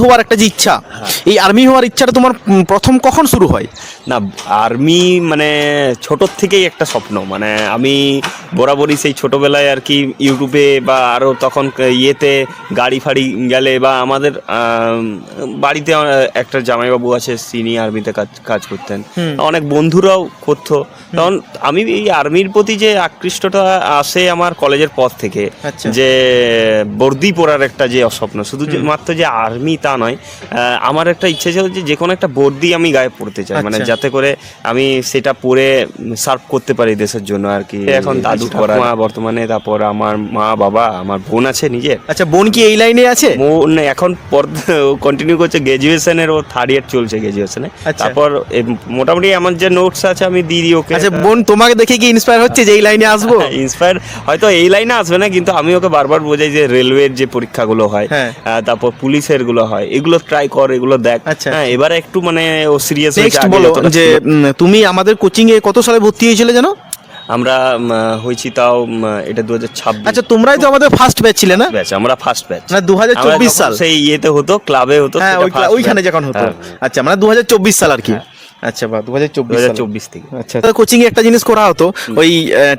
হওয়ার একটা যে ইচ্ছা, এই আর্মি হওয়ার ইচ্ছাটা তোমার প্রথম কখন শুরু হয়? না, আর্মি মানে ছোটোর থেকেই একটা স্বপ্ন। মানে আমি বরাবরই সেই ছোটোবেলায় আর কি ইউটিউবে বা আরও তখন ইয়েতে গাড়ি ফাড়ি গেলে বা আমাদের বাড়িতে একটা জামাইবাবু আছে, তিনি আর্মিতে কাজ করতেন, অনেক বন্ধুরাও করতো। তখন আমি এই আর্মির প্রতি যে আকৃষ্টটা আসে আমার কলেজের পর থেকে, যে বর্দি পড়ার একটা যে স্বপ্ন, শুধু যে মাত্র যে আর্মি তা নয়, আমার একটা ইচ্ছে ছিল যে কোনো একটা বর্দি আমি গায়ে পড়তে চাই, মানে যাতে করে আমি সেটা পরে সার্ভ করতে পারি দেশের জন্য আর কি। এখন দাদু ঠাকুমা বর্তমানে, তারপর আমার মা বাবা, আমার বোন আছে নিজের। আচ্ছা, বোন কি এই লাইনে আছে? বোন এখন কন্টিনিউ করছে গ্র্যাজুয়েশনের, ও 3rd ইয়ার চলছে গ্র্যাজুয়েশনে। তারপর মোটামুটি আমার যে নোটস আছে আমি দিয়ে দিই ওকে। আচ্ছা, বোন তোমাকে দেখে কি ইন্সপায়ার হচ্ছে যে এই লাইনে আসবো? ইন্সপায়ার হয়তো এই লাইনে আসবে না, কিন্তু আমি ওকে বারবার বোঝাই যে রেলওয়ের যে পরীক্ষাগুলো হয়, তারপর পুলিশের গুলো হয়, এগুলো ট্রাই কর, এগুলো দেখ। হ্যাঁ, এবারে একটু মানে ও সিরিয়াস হয়েছে। বলো যে তুমি আমাদের কোচিং এ কত সালে ভর্তি হয়েছিলে জানো? আমরা হয়েছি তাও এটা 2026। আচ্ছা, তোমরাই তো আমাদের ফার্স্ট ব্যাচ ছিলে না? ব্যাচ, আমরা ফার্স্ট ব্যাচ না, 2024 সাল সেই ইয়েতে হতো, ক্লাবে হতো, হ্যাঁ ওইখানে যখন হতো। আচ্ছা, মানে 2024 সাল আর কি। আচ্ছা, বা 2024 থেকে। আচ্ছা, কোচিং এ একটা জিনিস করা হতো, ওই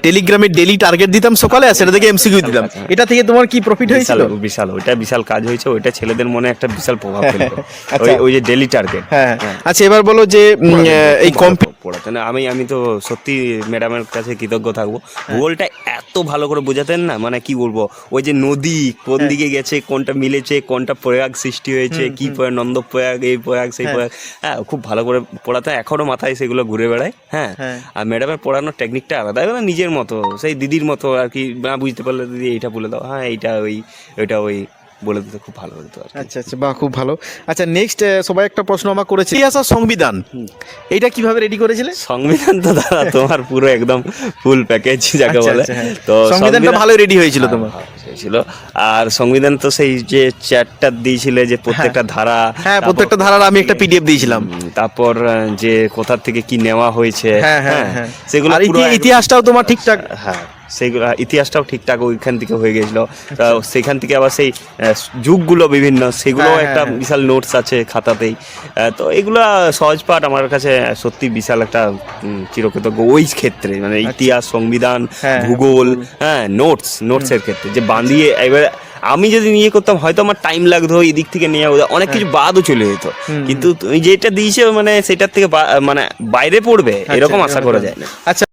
টেলিগ্রামে ডেইলি টার্গেট দিতাম সকালে, আর সেটা থেকে এমসিকিউ দিতাম। এটা থেকে তোমার কি প্রফিট হয়েছিল? বিশাল, ওইটা বিশাল কাজ হয়েছে, ওইটা ছেলেদের মনে একটা বিশাল প্রভাব ফেলবে। ওই যে ডেইলি টার্গেট। হ্যাঁ, আচ্ছা, এবার বলো যে এই পড়াতেন, আমি তো সত্যি ম্যাডামের কাছে কৃতজ্ঞ থাকবো। ভূগোলটা এত ভালো করে বোঝাতেন না, মানে কি বলবো, ওই যে নদী কোন দিকে গেছে, কোনটা মিলেছে, কোনটা প্রয়াগ সৃষ্টি হয়েছে, কি প্রয়াগ, নন্দ প্রয়াগ, এই প্রয়াগ সেই প্রয়াগ, হ্যাঁ খুব ভালো করে পড়াতেন। এখনো মাথায় সেগুলো ঘুরে বেড়ায়। হ্যাঁ, আর ম্যাডামের পড়ানোর টেকনিকটা আলাদা, নিজের মতো, সেই দিদির মতো আর কি। না বুঝতে পারলে দিদি এইটা বলে দাও, হ্যাঁ এইটা ওইটা বলে দিতে খুব ভালো হতো। আচ্ছা, বাহ, খুব ভালো। আচ্ছা, নেক্সট সবাই একটা প্রশ্ন আমার করেছে, ইতিহাস আর সংবিধান, এইটা কিভাবে রেডি করেছিলে? সংবিধান তো দাদা তোমার পুরো একদম ফুল প্যাকেজ যাকে বলে। তো সংবিধানটা ভালো রেডি হয়েছিল তোমার? ছিল। আর সংবিধান তো সেই যে চ্যাপ্টার দিয়েছিলে, যে প্রত্যেকটা ধারা, হ্যাঁ প্রত্যেকটা ধারার আমি একটা পিডিএফ দিয়েছিলাম। তারপর যে কোথা থেকে কি নেওয়া হয়েছে, হ্যাঁ সেগুলো, ইতিহাসটাও তোমার ঠিকঠাক, হ্যাঁ সেইগুলো ইতিহাসটাও ঠিকঠাক ওইখান থেকে হয়ে গেছিল। সেখান থেকে আবার সেই যুগগুলো বিভিন্ন, সেগুলো একটা বিশাল নোটস আছে খাতাতেই। তো এগুলো সহজ পাঠ আমার কাছে সত্যি বিশাল একটা চিরকৃতজ্ঞ ওই ক্ষেত্রে, মানে ইতিহাস, সংবিধান, ভূগোল, হ্যাঁ নোটসের ক্ষেত্রে যে বাঁধিয়ে। এবার আমি যদি নিয়ে করতাম হয়তো আমার টাইম লাগতো, এই দিক থেকে নিয়ে অনেক কিছু বাদও চলে যেত, কিন্তু তুমি যেটা দিয়েছো মানে সেটার থেকে মানে বাইরে পড়বে এরকম আশা করা যায় না। আচ্ছা।